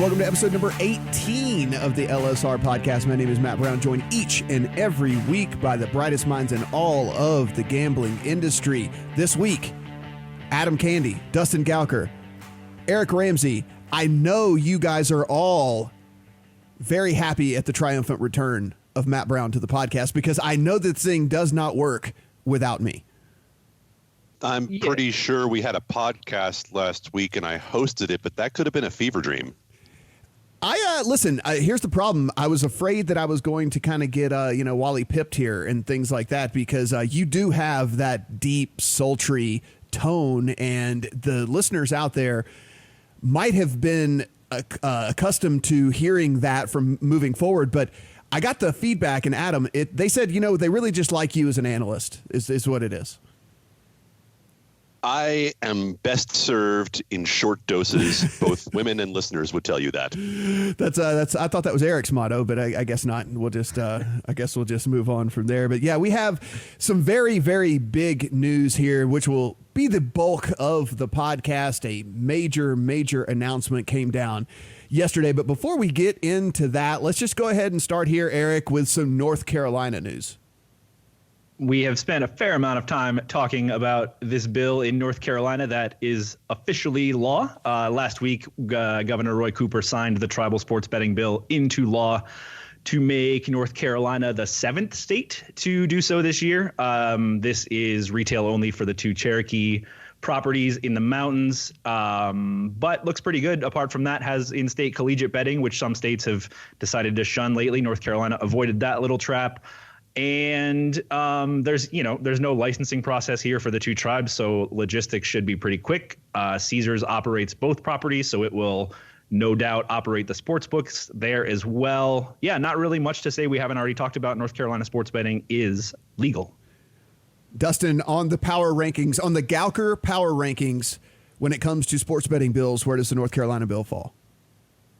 welcome to episode number 18 of the LSR podcast. My name is Matt Brown, joined each and every week by the brightest minds in all of the gambling industry. This week, Adam Candy, Dustin Gowker, Eric Ramsey. I know you guys are all very happy at the triumphant return of Matt Brown to the podcast because I know this thing does not work without me. I'm pretty sure we had a podcast last week and I hosted it, but that could have been a fever dream. Listen, here's the problem. I was afraid that I was going to kind of get, Wally pipped here and things like that because you do have that deep, sultry tone, and the listeners out there might have been accustomed to hearing that from moving forward. But I got the feedback, and Adam, they said, they really just like you as an analyst is what it is. I am best served in short doses. Both women and listeners would tell you that. That's. I thought that was Eric's motto, but I guess not. We'll just. I guess we'll just move on from there. But yeah, we have some very, very big news here, which will be the bulk of the podcast. A major announcement came down yesterday. But before we get into that, let's just go ahead and start here, Eric, with some North Carolina news. We have spent a fair amount of time talking about this bill in North Carolina that is officially law. Last week, Governor Roy Cooper signed the tribal sports betting bill into law to make North Carolina the 7th state to do so this year. This is retail only for the 2 Cherokee properties in the mountains, but looks pretty good. Apart from that, has in-state collegiate betting, which some states have decided to shun lately. North Carolina avoided that little trap. And there's no licensing process here for the 2 tribes, so logistics should be pretty quick. Caesars operates both properties, so it will no doubt operate the sports books there as well. Yeah, not really much to say we haven't already talked about. North Carolina sports betting is legal. Dustin, on the power rankings, on the Gowker power rankings, when it comes to sports betting bills, where does the North Carolina bill fall?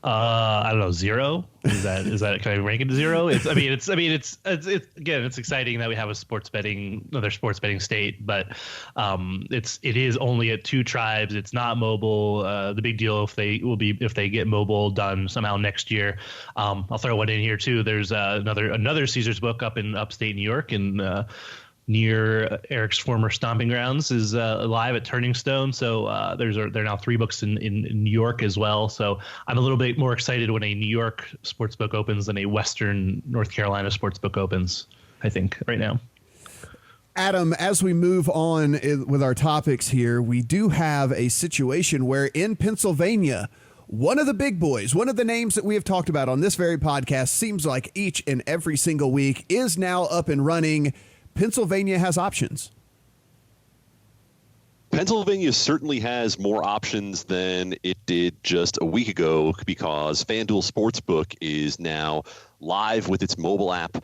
I don't know, 0. Is that can I rank it to 0? It's again, it's exciting that we have another sports betting state, but it is only at 2 tribes. It's not mobile. The big deal if they get mobile done somehow next year. I'll throw one in here too. There's another Caesars book up in upstate New York and near Eric's former stomping grounds is live at Turning Stone. So there are now 3 books in New York as well. So I'm a little bit more excited when a New York sports book opens than a Western North Carolina sports book opens, I think, right now. Adam, as we move on with our topics here, we do have a situation where in Pennsylvania, one of the big boys, one of the names that we have talked about on this very podcast, seems like each and every single week, is now up and running. Pennsylvania has options. Pennsylvania certainly has more options than it did just a week ago because FanDuel Sportsbook is now live with its mobile app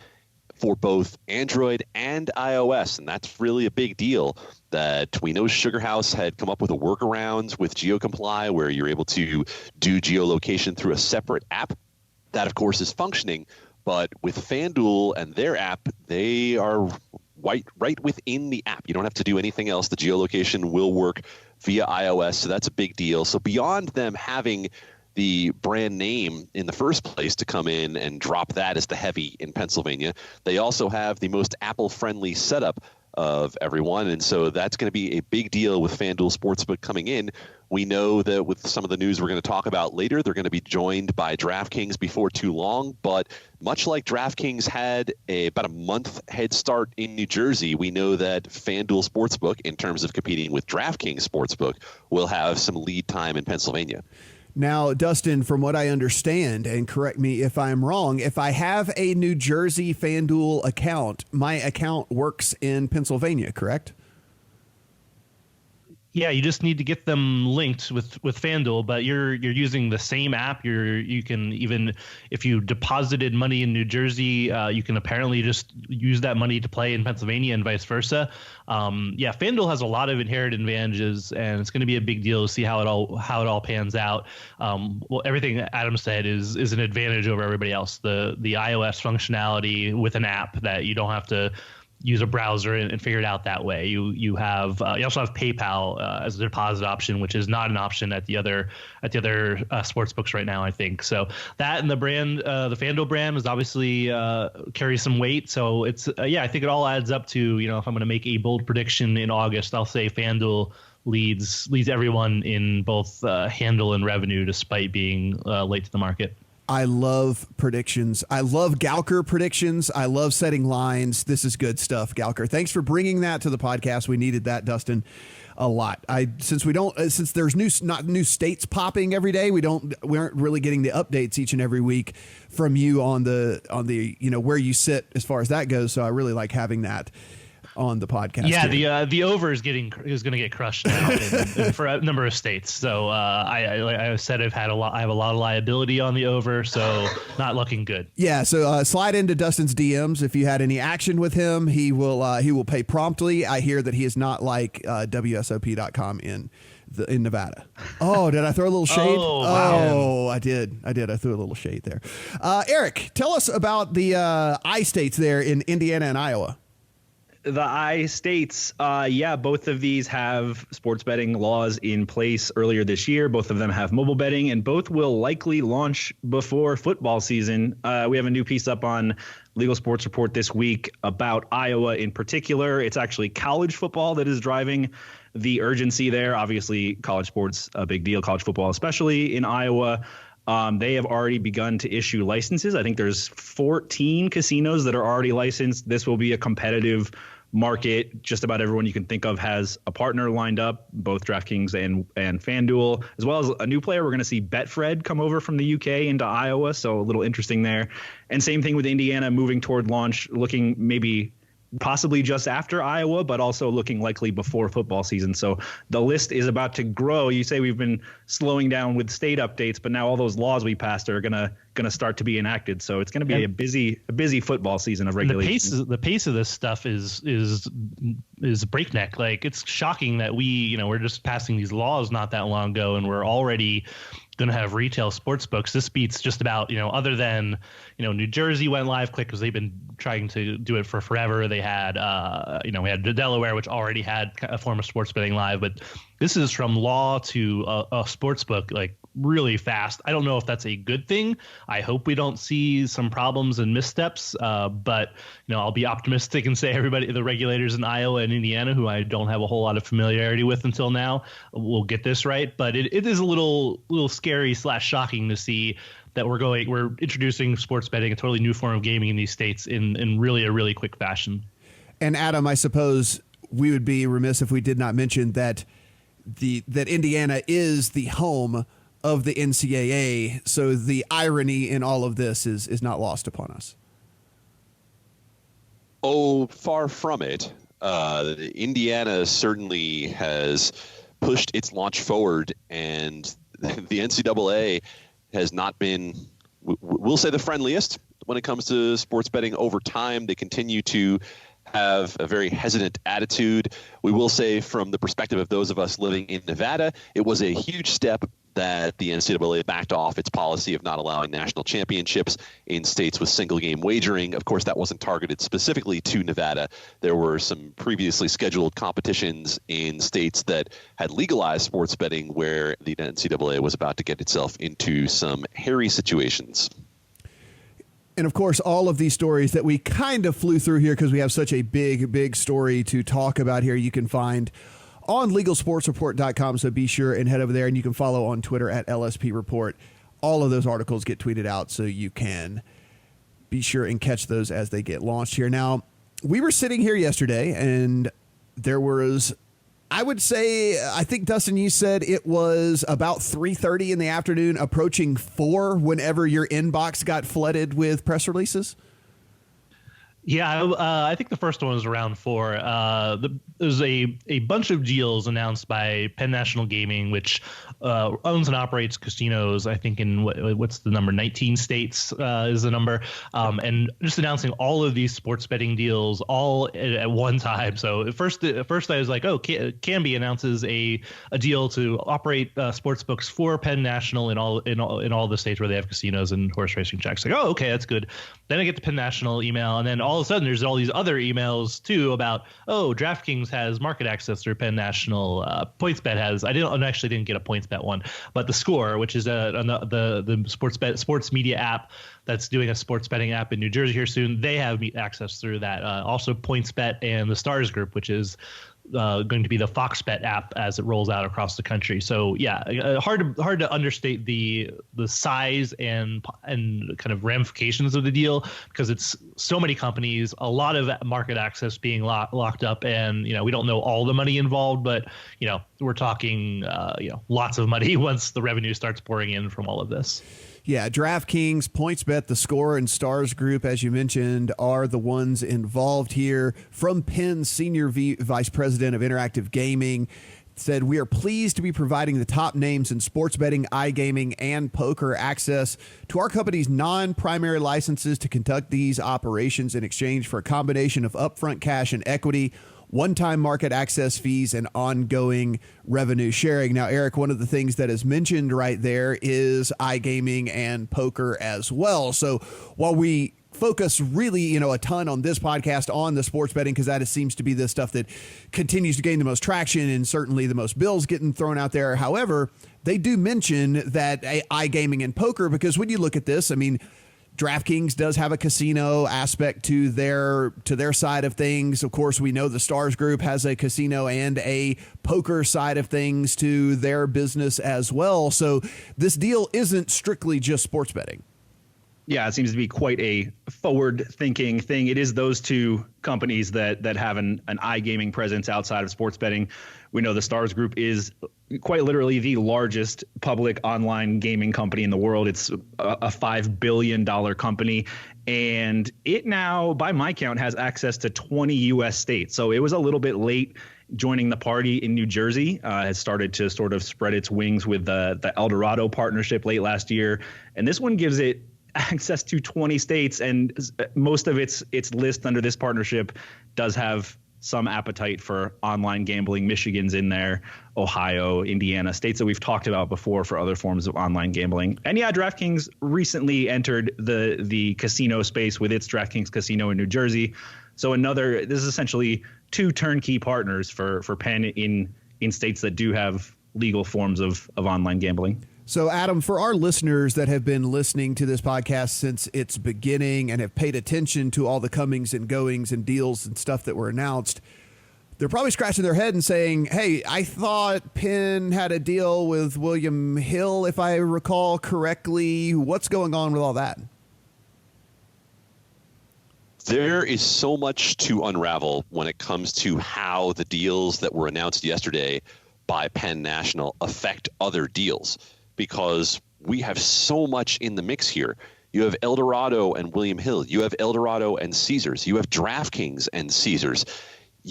for both Android and iOS. And that's really a big deal that we know Sugar House had come up with a workaround with GeoComply where you're able to do geolocation through a separate app. That, of course, is functioning. But with FanDuel and their app, they are right within the app. You don't have to do anything else. The geolocation will work via iOS, so that's a big deal. So beyond them having the brand name in the first place to come in and drop that as the heavy in Pennsylvania, they also have the most Apple-friendly setup of everyone, and so that's going to be a big deal with FanDuel Sportsbook coming in. We know that with some of the news we're going to talk about later, they're going to be joined by DraftKings before too long, but much like DraftKings had about a month head start in New Jersey, we know that FanDuel Sportsbook, in terms of competing with DraftKings Sportsbook, will have some lead time in Pennsylvania. Now, Dustin, from what I understand, and correct me if I'm wrong, if I have a New Jersey FanDuel account, my account works in Pennsylvania, correct? Yeah, you just need to get them linked with FanDuel, but you're using the same app. You can even, if you deposited money in New Jersey, you can apparently just use that money to play in Pennsylvania and vice versa. Yeah, FanDuel has a lot of inherent advantages, and it's going to be a big deal to see how it all pans out. Well, everything Adam said is an advantage over everybody else. The iOS functionality with an app that you don't have to use a browser and figure it out that way. You also have PayPal as a deposit option, which is not an option at the other sports books right now, I think. So that, and the brand, the FanDuel brand, was obviously carries some weight. So it's I think it all adds up to, if I'm going to make a bold prediction in August, I'll say FanDuel leads everyone in both handle and revenue, despite being late to the market. I love predictions. I love Gawker predictions. I love setting lines. This is good stuff, Gawker. Thanks for bringing that to the podcast. We needed that, Dustin, a lot. Since there's not new states popping every day, we aren't really getting the updates each and every week from you on the where you sit as far as that goes. So I really like having that on the podcast. Yeah, the over is going to get crushed now for a number of states. So I said I have a lot of liability on the over, so not looking good. Yeah, so slide into Dustin's DMs if you had any action with him. He will pay promptly. I hear that he is not like WSOP.com in Nevada. Oh, did I throw a little shade? Oh, wow. I did. I threw a little shade there. Eric, tell us about the I states there in Indiana and Iowa. The I states, both of these have sports betting laws in place earlier this year. Both of them have mobile betting, and both will likely launch before football season. We have a new piece up on Legal Sports Report this week about Iowa in particular. It's actually college football that is driving the urgency there. Obviously, college sports, a big deal, college football, especially in Iowa. They have already begun to issue licenses. I think there's 14 casinos that are already licensed. This will be a competitive market. Just about everyone you can think of has a partner lined up, both DraftKings and FanDuel, as well as a new player. We're going to see Betfred come over from the UK into Iowa, so a little interesting there. And same thing with Indiana moving toward launch, looking maybe possibly just after Iowa, but also looking likely before football season. So the list is about to grow. You say we've been slowing down with state updates, but now all those laws we passed are gonna start to be enacted. So it's gonna be a busy football season of regulation. The pace of this stuff is breakneck. Like, it's shocking that we're just passing these laws not that long ago, and we're already going to have retail sports books. This beats just about, other than, New Jersey went live quick because they've been trying to do it for forever. They had, we had Delaware, which already had a form of sports betting live, but this is from law to a sports book, like, really fast. I don't know if that's a good thing. I hope we don't see some problems and missteps, but I'll be optimistic and say the regulators in Iowa and Indiana, who I don't have a whole lot of familiarity with until now, will get this right. But it is a little scary / shocking to see that we're introducing sports betting, a totally new form of gaming in these states in really a really quick fashion. And Adam, I suppose we would be remiss if we did not mention that Indiana is the home of the NCAA, so the irony in all of this is not lost upon us. Oh, far from it. Indiana certainly has pushed its launch forward, and the NCAA has not been, we'll say, the friendliest when it comes to sports betting over time. They continue to have a very hesitant attitude. We will say, from the perspective of those of us living in Nevada, it was a huge step that the NCAA backed off its policy of not allowing national championships in states with single game wagering. Of course, that wasn't targeted specifically to Nevada. There were some previously scheduled competitions in states that had legalized sports betting where the NCAA was about to get itself into some hairy situations. And of course, all of these stories that we kind of flew through here because we have such a big story to talk about here, you can find on legalsportsreport.com. So be sure and head over there, and you can follow on Twitter at LSP Report. All of those articles get tweeted out, so you can be sure and catch those as they get launched here. Now, we were sitting here yesterday, and there was, I would say, I think, Dustin, you said it was about 3:30 in the afternoon, approaching 4 whenever your inbox got flooded with press releases. Yeah, I think the first one was around 4. There's a bunch of deals announced by Penn National Gaming, which owns and operates casinos, I think, in what's the number? 19 states is the number. And just announcing all of these sports betting deals all at one time. So at first I was like, oh, Canby announces a deal to operate sports books for Penn National in all the states where they have casinos and horse racing tracks. Like, oh, okay, that's good. Then I get the Penn National email, and then all all of a sudden there's all these other emails too about, oh, DraftKings has market access through Penn National. PointsBet has. I actually didn't get a PointsBet one, but TheScore, which is the sports media app that's doing a sports betting app in New Jersey here soon, they have access through that. Also PointsBet and the Stars Group, which is going to be the Fox Bet app as it rolls out across the country. So yeah, hard to understate the size and kind of ramifications of the deal, because it's so many companies, a lot of market access being locked up, and we don't know all the money involved, but we're talking lots of money once the revenue starts pouring in from all of this. Yeah, DraftKings, PointsBet, TheScore, and Stars Group, as you mentioned, are the ones involved here. From Penn's Senior Vice President of Interactive Gaming, said, we are pleased to be providing the top names in sports betting, iGaming, and poker access to our company's non-primary licenses to conduct these operations in exchange for a combination of upfront cash and equity, one-time market access fees, and ongoing revenue sharing. Now, Eric, one of the things that is mentioned right there is iGaming and poker as well. So while we focus really, a ton on this podcast on the sports betting, because that seems to be the stuff that continues to gain the most traction and certainly the most bills getting thrown out there. However, they do mention that iGaming and poker, because when you look at this, DraftKings does have a casino aspect to their side of things. Of course, we know the Stars Group has a casino and a poker side of things to their business as well. So this deal isn't strictly just sports betting. Yeah, it seems to be quite a forward-thinking thing. It is those two companies that have an iGaming presence outside of sports betting. We know the Stars Group is quite literally the largest public online gaming company in the world. It's a $5 billion company, and it now, by my count, has access to 20 U.S. states. So it was a little bit late joining the party in New Jersey. Has started to sort of spread its wings with the Eldorado partnership late last year, and this one gives it access to 20 states, and most of its list under this partnership does have some appetite for online gambling. Michigan's in there, Ohio, Indiana, states that we've talked about before for other forms of online gambling. And yeah, DraftKings recently entered the casino space with its DraftKings Casino in New Jersey. So this is essentially two turnkey partners for Penn in states that do have legal forms of online gambling. So, Adam, for our listeners that have been listening to this podcast since its beginning and have paid attention to all the comings and goings and deals and stuff that were announced, they're probably scratching their head and saying, hey, I thought Penn had a deal with William Hill, if I recall correctly. What's going on with all that? There is so much to unravel when it comes to how the deals that were announced yesterday by Penn National affect other deals, because we have so much in the mix here. You have Eldorado and William Hill. You have Eldorado and Caesars. You have DraftKings and Caesars.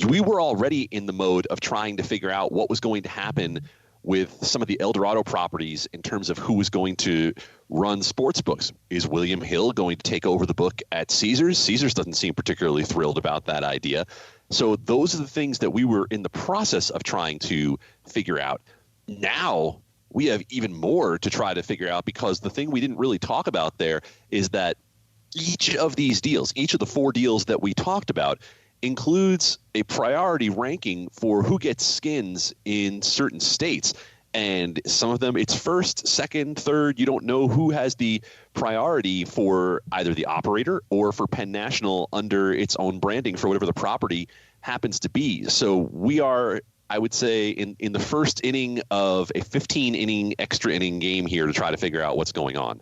We were already in the mode of trying to figure out what was going to happen with some of the Eldorado properties in terms of who was going to run sports books. Is William Hill going to take over the book at Caesars? Caesars doesn't seem particularly thrilled about that idea. So those are the things that we were in the process of trying to figure out. Now we have even more to try to figure out, because the thing we didn't really talk about there is that each of these deals, each of the four deals that we talked about, includes a priority ranking for who gets skins in certain states. And some of them, it's first, second, third. You don't know who has the priority for either the operator or for Penn National under its own branding for whatever the property happens to be. So we are, I would say, in the first inning of a 15-inning extra inning game here to try to figure out what's going on.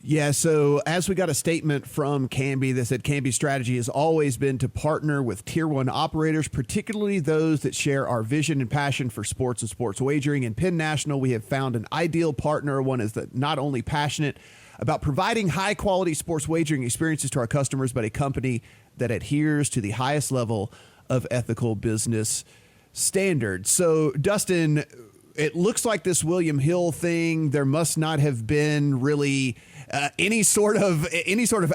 Yeah, so as we got a statement from Canby that said Canby's strategy has always been to partner with Tier 1 operators, particularly those that share our vision and passion for sports and sports wagering. In Penn National, we have found an ideal partner, one is that not only passionate about providing high-quality sports wagering experiences to our customers, but a company that adheres to the highest level of ethical business standards. So, Dustin, it looks like this William Hill thing, there must not have been really any sort of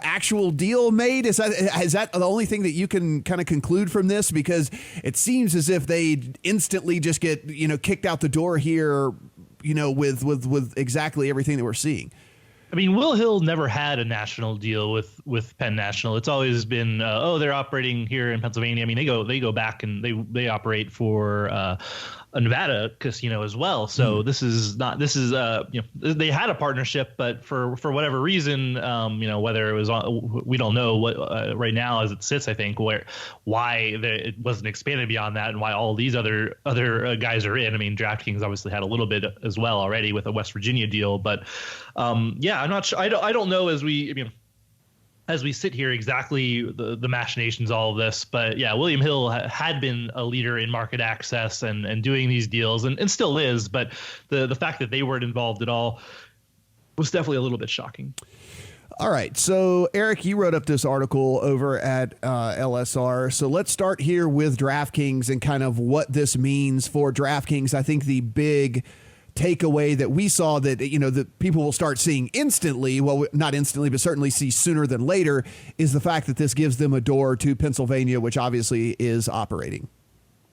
actual deal made. Is that the only thing that you can kind of conclude from this? Because it seems as if they instantly just get, kicked out the door here, with exactly everything that we're seeing. I mean, Will Hill never had a national deal with with Penn National. It's always been they're operating here in Pennsylvania. I mean, they go back and they operate for a Nevada casino as well. So this is they had a partnership, but for whatever reason, whether it was we don't know what right now as it sits. I think why it wasn't expanded beyond that, and why all these other guys are in. I mean, DraftKings obviously had a little bit as well already with a West Virginia deal, but I'm not sure. I don't know as we sit here exactly the machinations, all of this. But yeah, William Hill had been a leader in market access and doing these deals and still is. But the fact that they weren't involved at all was definitely a little bit shocking. All right. So, Eric, you wrote up this article over at LSR. So let's start here with DraftKings and kind of what this means for DraftKings. I think the big takeaway that we saw that, that people will start seeing instantly, well, not instantly, but certainly see sooner than later, is the fact that this gives them a door to Pennsylvania, which obviously is operating.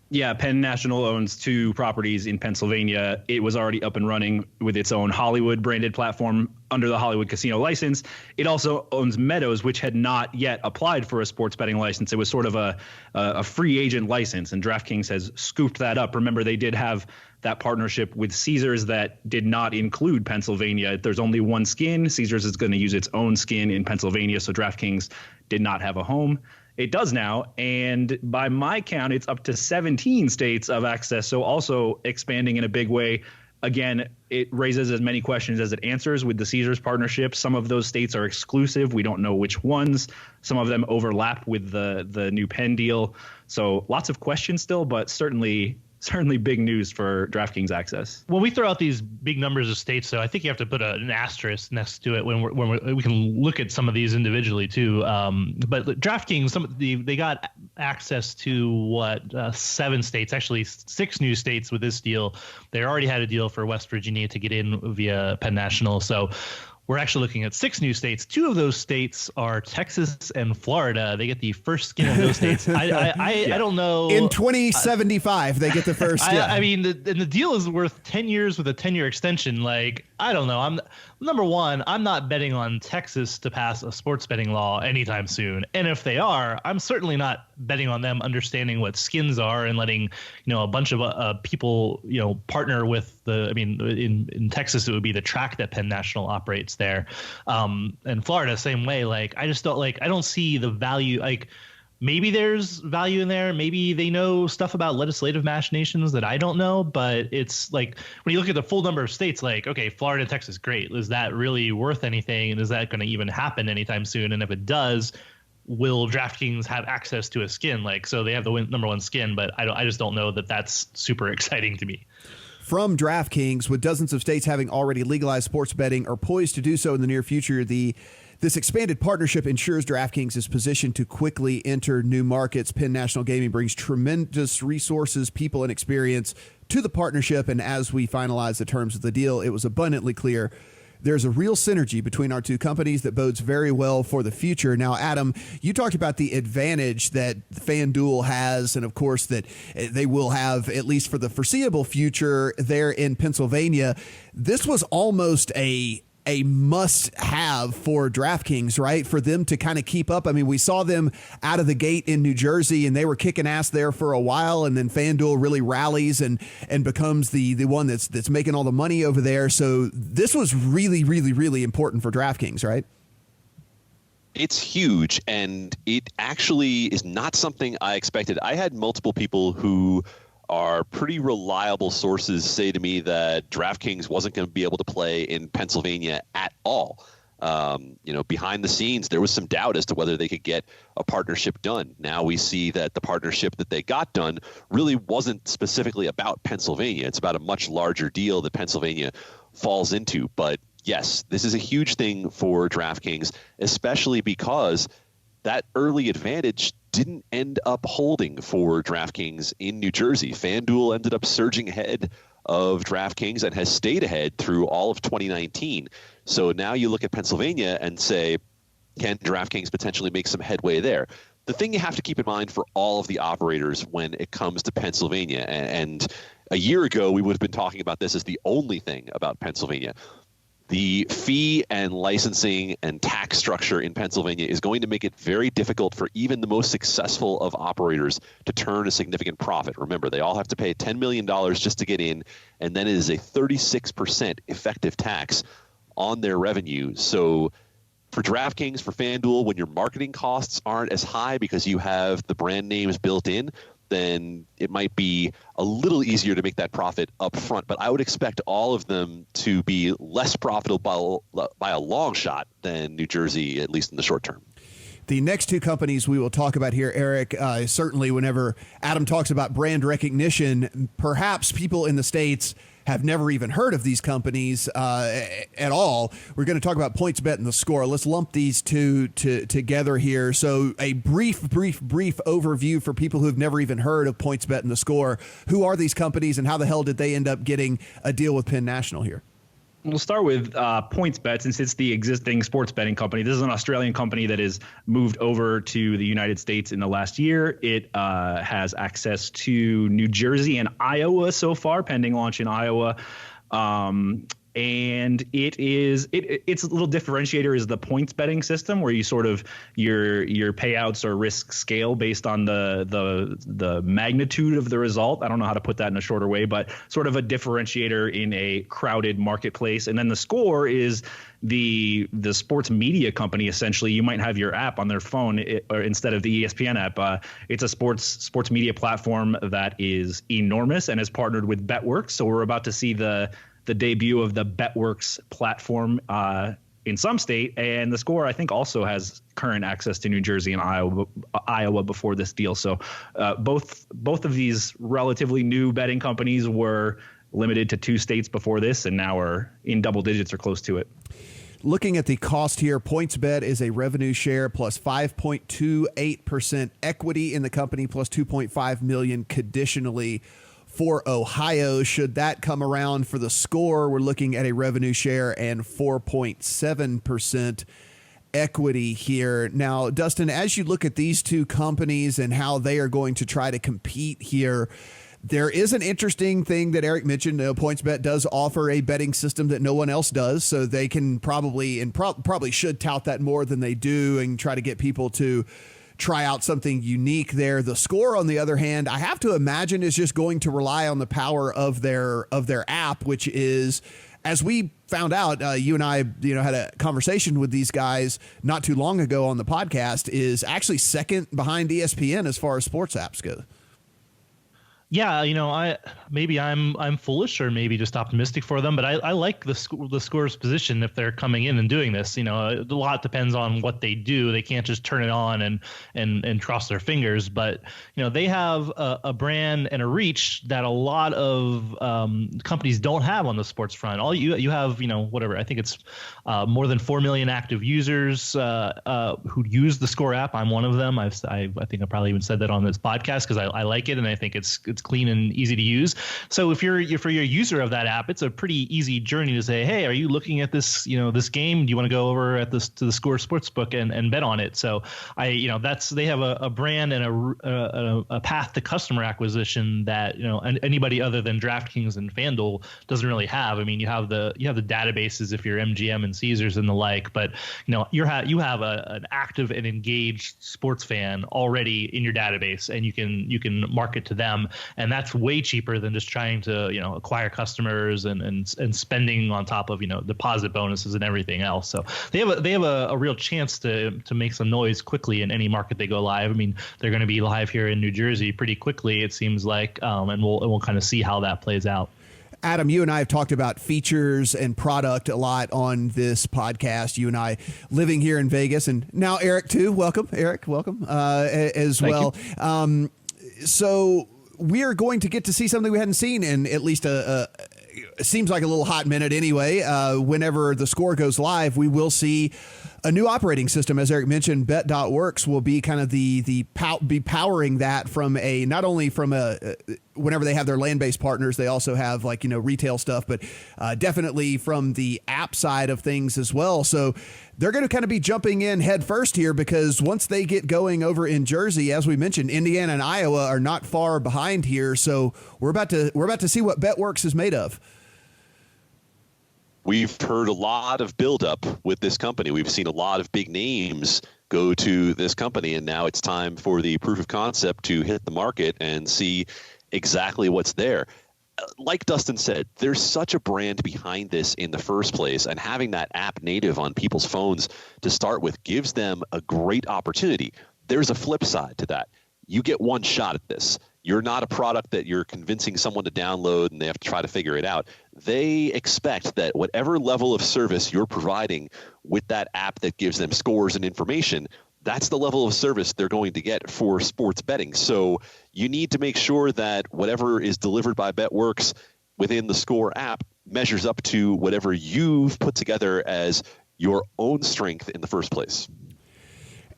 Yeah, Penn National owns 2 properties in Pennsylvania. It was already up and running with its own Hollywood branded platform under the Hollywood casino license. It also owns Meadows, which had not yet applied for a sports betting license. It was sort of a free agent license, and DraftKings has scooped that up. Remember, they did have that partnership with Caesars that did not include Pennsylvania. There's only one skin. Caesars is going to use its own skin in Pennsylvania, so DraftKings did not have a home. It does now, and by my count, it's up to 17 states of access, so also expanding in a big way. Again, it raises as many questions as it answers with the Caesars partnership. Some of those states are exclusive. We don't know which ones. Some of them overlap with the new Penn deal. So lots of questions still, but certainly big news for DraftKings access. When we throw out these big numbers of states, though, I think you have to put an asterisk next to it when we can look at some of these individually too. But DraftKings, they got access to 7 states, actually 6 new states with this deal. They already had a deal for West Virginia to get in via Penn National. So we're actually looking at 6 new states. 2 of those states are Texas and Florida. They get the first skin of those states. I don't know. In 2075, they get the first. I mean, the deal is worth 10 years with a 10-year extension. Like, I don't know. Number one, I'm not betting on Texas to pass a sports betting law anytime soon. And if they are, I'm certainly not betting on them understanding what skins are and letting, a bunch of people, partner with in Texas, it would be the track that Penn National operates there. And Florida, same way. Like, I just I don't see the value. Like, maybe there's value in there. Maybe they know stuff about legislative machinations that I don't know, but it's like when you look at the full number of states, like, okay, Florida, Texas, great. Is that really worth anything? And is that going to even happen anytime soon? And if it does, will DraftKings have access to a skin? Like, so they have the number 1 skin, but I just don't know that that's super exciting to me. From DraftKings, with dozens of states having already legalized sports betting or poised to do so in the near future, this expanded partnership ensures DraftKings is positioned to quickly enter new markets. Penn National Gaming brings tremendous resources, people, and experience to the partnership. And as we finalize the terms of the deal, it was abundantly clear there's a real synergy between our 2 companies that bodes very well for the future. Now, Adam, you talked about the advantage that FanDuel has, and of course that they will have, at least for the foreseeable future, there in Pennsylvania. This was almost a must-have for DraftKings, right? For them to kind of keep up. I mean, we saw them out of the gate in New Jersey, and they were kicking ass there for a while, and then FanDuel really rallies and becomes the one that's making all the money over there. So this was really, really, really important for DraftKings, right? It's huge, and it actually is not something I expected. I had multiple people who are pretty reliable sources say to me that DraftKings wasn't going to be able to play in Pennsylvania at all. Behind the scenes, there was some doubt as to whether they could get a partnership done. Now we see that the partnership that they got done really wasn't specifically about Pennsylvania. It's about a much larger deal that Pennsylvania falls into. But yes, this is a huge thing for DraftKings, especially because that early advantage didn't end up holding for DraftKings in New Jersey. FanDuel ended up surging ahead of DraftKings and has stayed ahead through all of 2019. So now you look at Pennsylvania and say, can DraftKings potentially make some headway there? The thing you have to keep in mind for all of the operators when it comes to Pennsylvania, and a year ago we would have been talking about this as the only thing about Pennsylvania. The fee and licensing and tax structure in Pennsylvania is going to make it very difficult for even the most successful of operators to turn a significant profit. Remember, they all have to pay $10 million just to get in, and then it is a 36% effective tax on their revenue. So for DraftKings, for FanDuel, when your marketing costs aren't as high because you have the brand names built in, then it might be a little easier to make that profit up front. But I would expect all of them to be less profitable by a long shot than New Jersey, at least in the short term. The next two companies we will talk about here, Eric, certainly whenever Adam talks about brand recognition, perhaps people in the States have never even heard of these companies at all. We're going to talk about PointsBet and TheScore. Let's lump these two together here. So a brief overview for people who have never even heard of PointsBet and TheScore. Who are these companies and how the hell did they end up getting a deal with Penn National here? We'll start with PointsBet, since it's the existing sports betting company. This is an Australian company that has moved over to the United States in the last year. It has access to New Jersey and Iowa so far, pending launch in Iowa. And its little differentiator is the points betting system, where you sort of your payouts or risk scale based on the magnitude of the result. I don't know how to put that in a shorter way, but sort of a differentiator in a crowded marketplace. And then TheScore is the sports media company. Essentially, you might have your app on their phone or instead of the ESPN app. It's a sports media platform that is enormous and is partnered with BetWorks. So we're about to see the debut of the BetWorks platform in some state, and TheScore I think also has current access to New Jersey and Iowa before this deal. So both of these relatively new betting companies were limited to 2 states before this, and now are in double digits or close to it. Looking at the cost here, PointsBet is a revenue share plus 5.28% equity in the company plus $2.5 million conditionally for Ohio. Should that come around for TheScore, we're looking at a revenue share and 4.7% equity here. Now, Dustin, as you look at these two companies and how they are going to try to compete here, there is an interesting thing that Eric mentioned. PointsBet does offer a betting system that no one else does, so they can probably should tout that more than they do and try to get people to try out something unique there. TheScore, on the other hand, I have to imagine is just going to rely on the power of their app, which is, as we found out, you and I, had a conversation with these guys not too long ago on the podcast, is actually second behind ESPN as far as sports apps go. Yeah, I'm foolish or maybe just optimistic for them, but I like the Score's position if they're coming in and doing this. A lot depends on what they do. They can't just turn it on and cross their fingers, but they have a brand and a reach that a lot of companies don't have on the sports front. All you have, whatever. I think it's more than 4 million active users who use the Score app. I'm one of them. I think I probably even said that on this podcast because I like it and I think it's clean and easy to use. So if you're a user of that app, it's a pretty easy journey to say, hey, are you looking at this, this game? Do you want to go over to the Score Sportsbook and bet on it? So they have a brand and a path to customer acquisition that, anybody other than DraftKings and FanDuel doesn't really have. I mean, you have the databases if you're MGM and Caesars and the like, but you have an active and engaged sports fan already in your database, and you can market to them. And that's way cheaper than just trying to, acquire customers and spending on top of, deposit bonuses and everything else. So they have a real chance to make some noise quickly in any market they go live. I mean, they're going to be live here in New Jersey pretty quickly, it seems like, and we'll kind of see how that plays out. Adam, you and I have talked about features and product a lot on this podcast. You and I living here in Vegas, and now Eric too. Welcome, Eric. Welcome as Thank well. So we are going to get to see something we hadn't seen in at least it seems like a little hot minute anyway. Whenever TheScore goes live, we will see a new operating system. As Eric mentioned, Bet.Works will be kind of be powering that from not only from whenever they have their land-based partners, they also have retail stuff, but definitely from the app side of things as well. So they're going to kind of be jumping in head first here, because once they get going over in Jersey, as we mentioned, Indiana and Iowa are not far behind here. So we're about to see what Bet.Works is made of. we've heard a lot of buildup with this company. We've seen a lot of big names go to this company, and now it's time for the proof of concept to hit the market and see exactly what's there. Like Dustin said, there's such a brand behind this in the first place, and having that app native on people's phones to start with gives them a great opportunity. There's a flip side to that. You get one shot at this. You're not a product that you're convincing someone to download and they have to try to figure it out. They expect that whatever level of service you're providing with that app that gives them scores and information, that's the level of service they're going to get for sports betting. So you need to make sure that whatever is delivered by BetWorks within the Score app measures up to whatever you've put together as your own strength in the first place.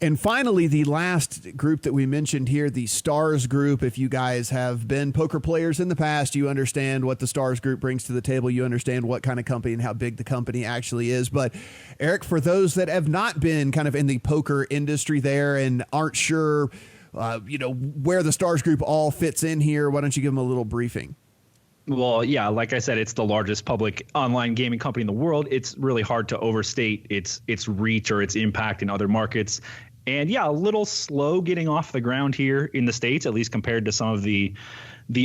And finally, the last group that we mentioned here, the Stars Group. If you guys have been poker players in the past, you understand what the Stars Group brings to the table. You understand what kind of company and how big the company actually is. But Eric, for those that have not been kind of in the poker industry there and aren't sure, where the Stars Group all fits in here, why don't you give them a little briefing? Well, yeah, like I said, it's the largest public online gaming company in the world. It's really hard to overstate its reach or its impact in other markets. And yeah, a little slow getting off the ground here in the States, at least compared to some of the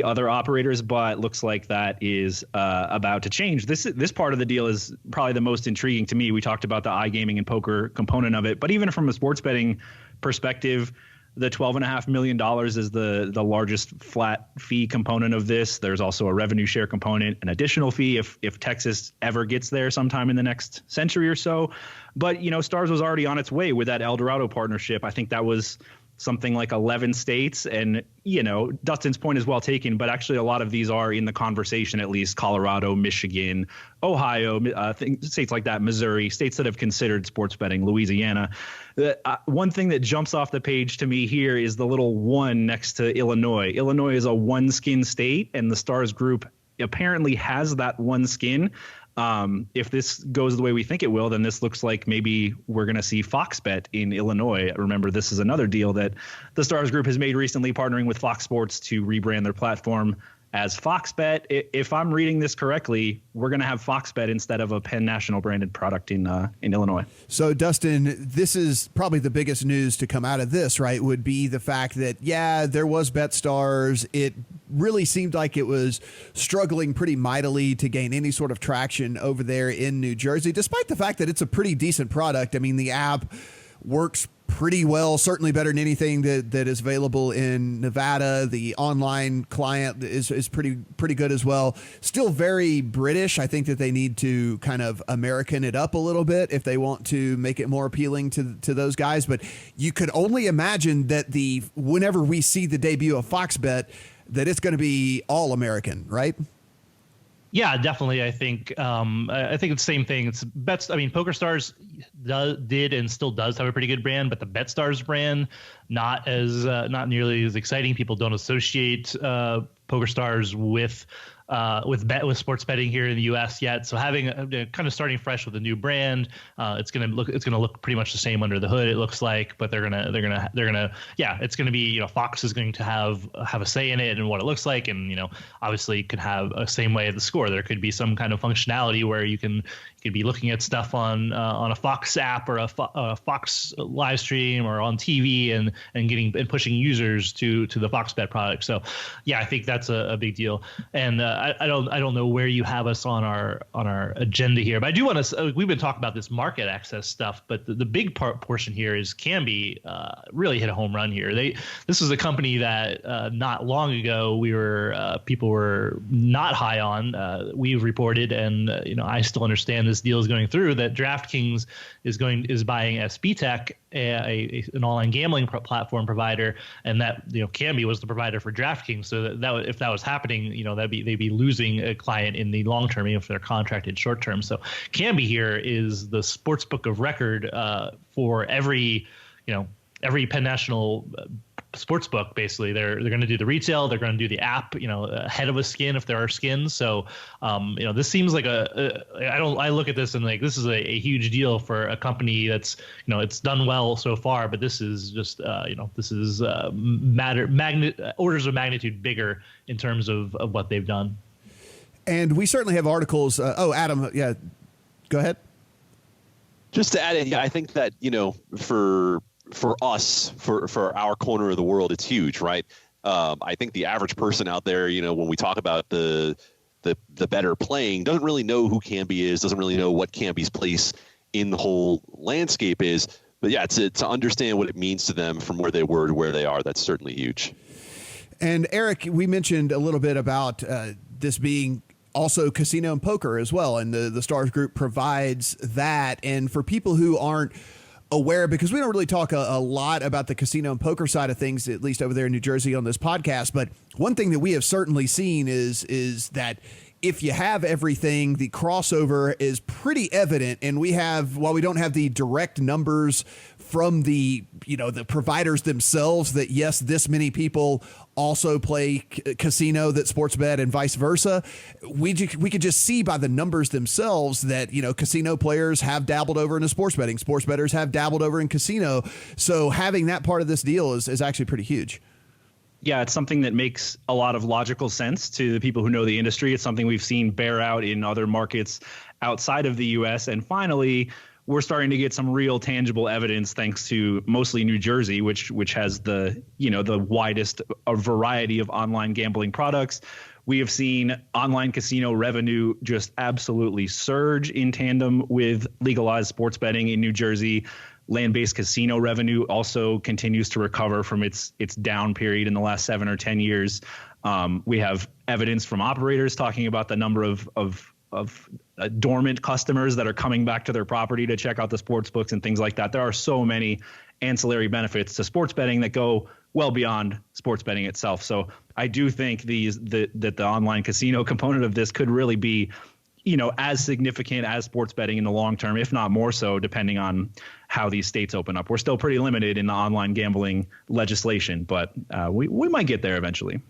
other operators, but looks like that is about to change. This part of the deal is probably the most intriguing to me. We talked about the iGaming and poker component of it, but even from a sports betting perspective, the $12.5 million is the largest flat fee component of this. There's also a revenue share component, an additional fee if Texas ever gets there sometime in the next century or so. But, Stars was already on its way with that El Dorado partnership. I think that was something like 11 states. And, Dustin's point is well taken, but actually a lot of these are in the conversation, at least Colorado, Michigan, Ohio, states like that, Missouri, states that have considered sports betting, Louisiana. One thing that jumps off the page to me here is the little one next to Illinois. Illinois is a one skin state, and the Stars Group apparently has that one skin. If this goes the way we think it will, then this looks like maybe we're going to see Fox Bet in Illinois. Remember, this is another deal that the Stars Group has made recently, partnering with Fox Sports to rebrand their platform as Fox Bet. If I'm reading this correctly, we're going to have Fox Bet instead of a Penn National branded product in Illinois. So, Dustin, this is probably the biggest news to come out of this, right, would be the fact that, yeah, there was BetStars. It really seemed like it was struggling pretty mightily to gain any sort of traction over there in New Jersey, despite the fact that it's a pretty decent product. I mean, the app works pretty well, certainly better than anything that is available in Nevada. The online client is pretty good as well. Still very British. I think that they need to kind of American it up a little bit if they want to make it more appealing to those guys. But you could only imagine that whenever we see the debut of Fox Bet, that it's going to be all American, right? Yeah, definitely. I think it's the same thing. It's bets. I mean, PokerStars did and still does have a pretty good brand, but the BetStars brand not nearly as exciting. People don't associate PokerStars with sports betting here in the U.S. yet. So having kind of starting fresh with a new brand, it's gonna look pretty much the same under the hood. It looks like, but they're gonna it's gonna be Fox is going to have a say in it and what it looks like, and obviously could have a same way of the score. There could be some kind of functionality where you could be looking at stuff on a Fox app or a Fox live stream or on TV and pushing users to the Fox Bet product. So yeah, I think that's a big deal. And I don't know where you have us on our agenda here, but I do want to. We've been talking about this market access stuff, but the big portion here is Kambi really hit a home run here. This is a company that not long ago people were not high on. We've reported, and I still understand this deal is going through, that DraftKings is buying SB Tech, an online gambling platform provider, and that Kambi was the provider for DraftKings. So that if that was happening, they'd be losing a client in the long term, even if they're contracted short term. So Kambi here is the sports book of record for every Penn National sports book. Basically, they're going to do the retail, they're going to do the app, ahead of a skin if there are skins. So this seems like I look at this and like, this is a huge deal for a company that's it's done well so far, but this is just this is orders of magnitude bigger in terms of what they've done. And we certainly have articles. Adam, yeah. Go ahead. Just to add in, yeah, I think that, for us, for our corner of the world, it's huge, right? I think the average person out there, when we talk about the better playing, doesn't really know who Kambi is, doesn't really know what Kambi's place in the whole landscape is. But yeah, to understand what it means to them from where they were to where they are, that's certainly huge. And Eric, we mentioned a little bit about this being also casino and poker as well, and the Stars Group provides that. And for people who aren't aware, because we don't really talk a lot about the casino and poker side of things, at least over there in New Jersey on this podcast, but one thing that we have certainly seen is that if you have everything, the crossover is pretty evident. And we have, while we don't have the direct numbers from the providers themselves that, yes, this many people also play casino that sports bet and vice versa, we could just see by the numbers themselves that, casino players have dabbled over into sports betting. Sports bettors have dabbled over in casino. So having that part of this deal is actually pretty huge. Yeah, it's something that makes a lot of logical sense to the people who know the industry. It's something we've seen bear out in other markets outside of the U.S. And finally, we're starting to get some real tangible evidence, thanks to mostly New Jersey, which has the widest variety of online gambling products. We have seen online casino revenue just absolutely surge in tandem with legalized sports betting in New Jersey. Land-based casino revenue also continues to recover from its down period in the last 7 or 10 years. We have evidence from operators talking about the number of dormant customers that are coming back to their property to check out the sports books and things like that. There are so many ancillary benefits to sports betting that go well beyond sports betting itself. So I do think that the online casino component of this could really be, as significant as sports betting in the long term, if not more so, depending on how these states open up. We're still pretty limited in the online gambling legislation, but we might get there eventually.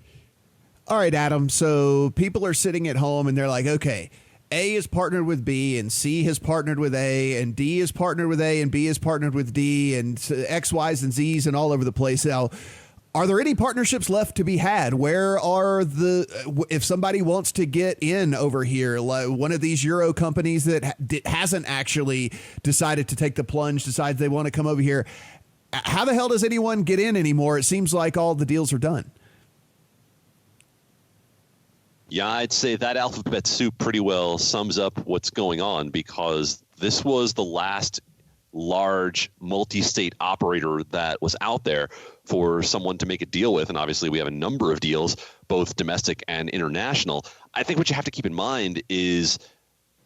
All right, Adam. So people are sitting at home and they're like, okay, A is partnered with B, and C has partnered with A, and D is partnered with A, and B is partnered with D, and X, Y's, and Z's and all over the place. Now, are there any partnerships left to be had? Where are if somebody wants to get in over here, like one of these Euro companies that hasn't actually decided to take the plunge, decides they want to come over here, how the hell does anyone get in anymore? It seems like all the deals are done. Yeah, I'd say that alphabet soup pretty well sums up what's going on, because this was the last large multi-state operator that was out there for someone to make a deal with. And obviously we have a number of deals, both domestic and international. I think what you have to keep in mind is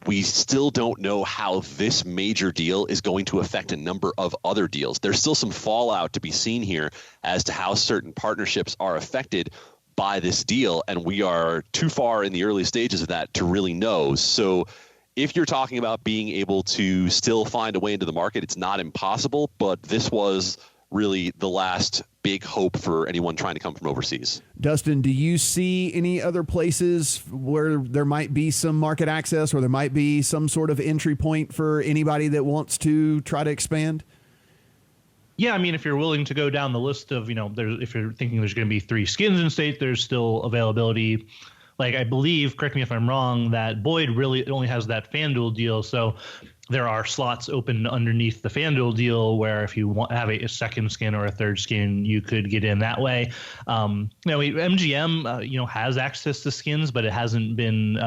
we still don't know how this major deal is going to affect a number of other deals. There's still some fallout to be seen here as to how certain partnerships are affected by this deal, and we are too far in the early stages of that to really know. So if you're talking about being able to still find a way into the market, it's not impossible, but this was really the last big hope for anyone trying to come from overseas. Dustin, do you see any other places where there might be some market access, or there might be some sort of entry point for anybody that wants to try to expand? Yeah, I mean, if you're willing to go down the list of, if you're thinking there's going to be 3 skins in state, there's still availability. Like, I believe, correct me if I'm wrong, that Boyd really only has that FanDuel deal. So there are slots open underneath the FanDuel deal where if you have a second skin or a third skin, you could get in that way. MGM, has access to skins, but it hasn't been,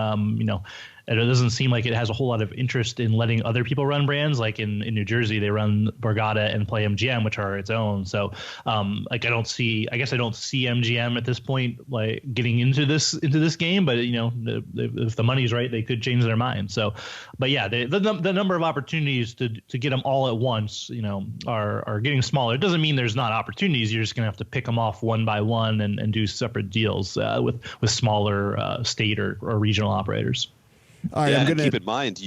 it doesn't seem like it has a whole lot of interest in letting other people run brands. Like in New Jersey, they run Borgata and Play MGM, which are its own. So I don't see MGM at this point like getting into this game. But if the money's right, they could change their mind. So, but yeah, the number of opportunities to get them all at once, are getting smaller. It doesn't mean there's not opportunities. You're just gonna have to pick them off one by one and do separate deals with smaller state or regional operators. All right, yeah, I'm gonna keep in mind.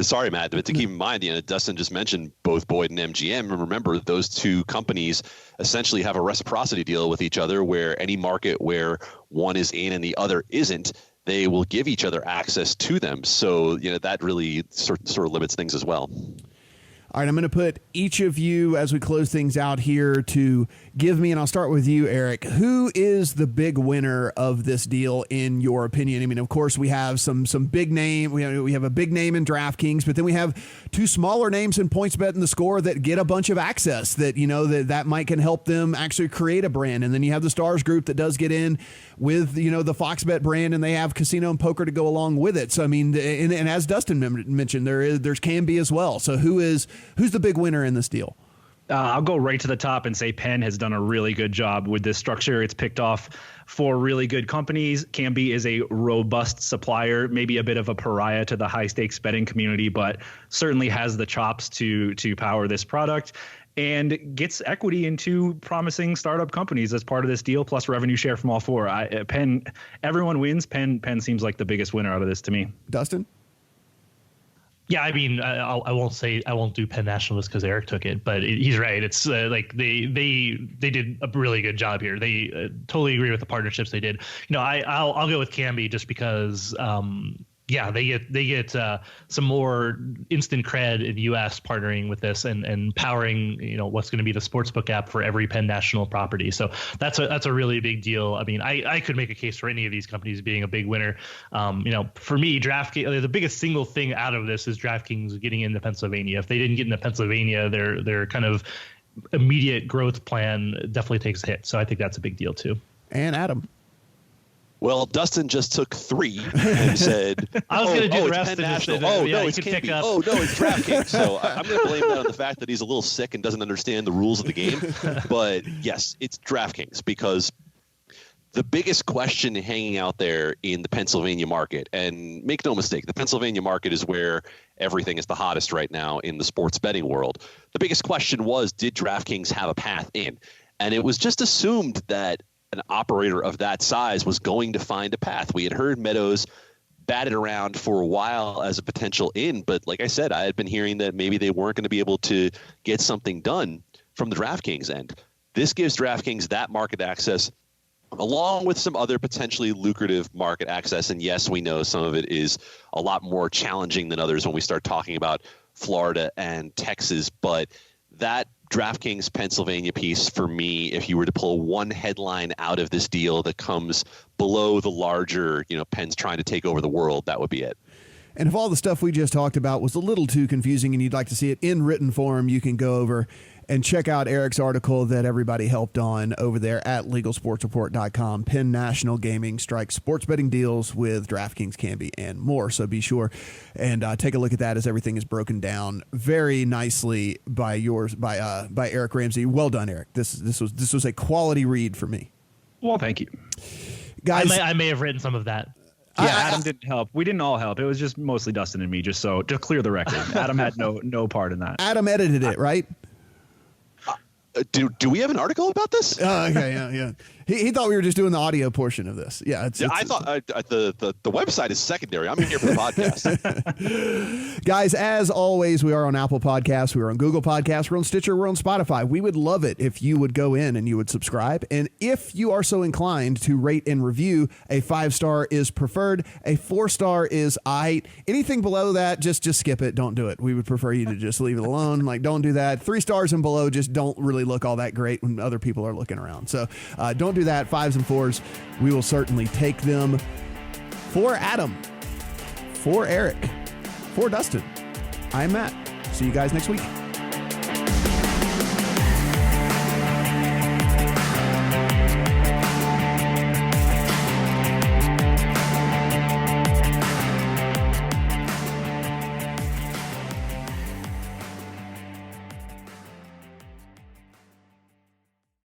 Sorry, Matt, but to keep in mind, Dustin just mentioned both Boyd and MGM, and remember those two companies essentially have a reciprocity deal with each other, where any market where one is in and the other isn't, they will give each other access to them. So that really sort of limits things as well. All right, I'm going to put each of you, as we close things out here, to give me, and I'll start with you, Eric. Who is the big winner of this deal, in your opinion? I mean, of course, we have some big name. We have a big name in DraftKings, but then we have two smaller names in PointsBet TheScore that get a bunch of access that, that might can help them actually create a brand. And then you have the Stars Group that does get in with, the FoxBet brand, and they have casino and poker to go along with it. So, I mean, and as Dustin mentioned, there's Canby as well. So who's the big winner in this deal? I'll go right to the top and say Penn has done a really good job with this structure. It's picked off 4 really good companies. Canby is a robust supplier, maybe a bit of a pariah to the high stakes betting community, but certainly has the chops to power this product, and gets equity into promising startup companies as part of this deal, plus revenue share from all 4. Penn, everyone wins. Penn seems like the biggest winner out of this to me. Dustin? Yeah, I mean, I won't do Penn National just because Eric took it, but he's right. It's like they did a really good job here. They totally agree with the partnerships they did. I'll go with Canby just because. They get some more instant cred in the U.S. partnering with this and powering what's going to be the sportsbook app for every Penn National property. So that's a really big deal. I mean, I could make a case for any of these companies being a big winner. For me, DraftKings, the biggest single thing out of this is DraftKings getting into Pennsylvania. If they didn't get into Pennsylvania, their kind of immediate growth plan definitely takes a hit. So I think that's a big deal too. And Adam. Well, Dustin just took 3 and said, I was going to do the rest Penn and National. It's Canby. It's DraftKings. So I'm going to blame that on the fact that he's a little sick and doesn't understand the rules of the game. But yes, it's DraftKings, because the biggest question hanging out there in the Pennsylvania market, and make no mistake, the Pennsylvania market is where everything is the hottest right now in the sports betting world. The biggest question was, did DraftKings have a path in? And it was just assumed that an operator of that size was going to find a path. We had heard Meadows batted around for a while as a potential in, but like I said, I had been hearing that maybe they weren't going to be able to get something done from the DraftKings end. This gives DraftKings that market access, along with some other potentially lucrative market access. And yes, we know some of it is a lot more challenging than others when we start talking about Florida and Texas, but that DraftKings Pennsylvania piece, for me, if you were to pull one headline out of this deal that comes below the larger, Penn's trying to take over the world, that would be it. And if all the stuff we just talked about was a little too confusing and you'd like to see it in written form, you can go over and check out Eric's article that everybody helped on over there at LegalSportsReport.com. Penn National Gaming strikes sports betting deals with DraftKings, Canby, and more. So be sure and take a look at that, as everything is broken down very nicely by Eric Ramsey. Well done, Eric. This was a quality read for me. Well, thank you, guys. I may have written some of that. Yeah, Adam didn't help. We didn't all help. It was just mostly Dustin and me, just to clear the record. Adam had no part in that. Adam edited it, right? Do we have an article about this? Okay, yeah. He thought we were just doing the audio portion of this. Yeah, I thought the website is secondary. I'm here for the podcast. Guys, as always, we are on Apple Podcasts, we are on Google Podcasts, we're on Stitcher, we're on Spotify. We would love it if you would go in and you would subscribe. And if you are so inclined to rate and review, a 5-star is preferred. A 4-star is aight. Anything below that, just skip it. Don't do it. We would prefer you to just leave it alone. Like, don't do that. 3 stars and below just don't really look all that great when other people are looking around. So don't do that. 5s and 4s, we will certainly take them. For Adam, for Eric, for Dustin, I'm Matt. See you guys next week.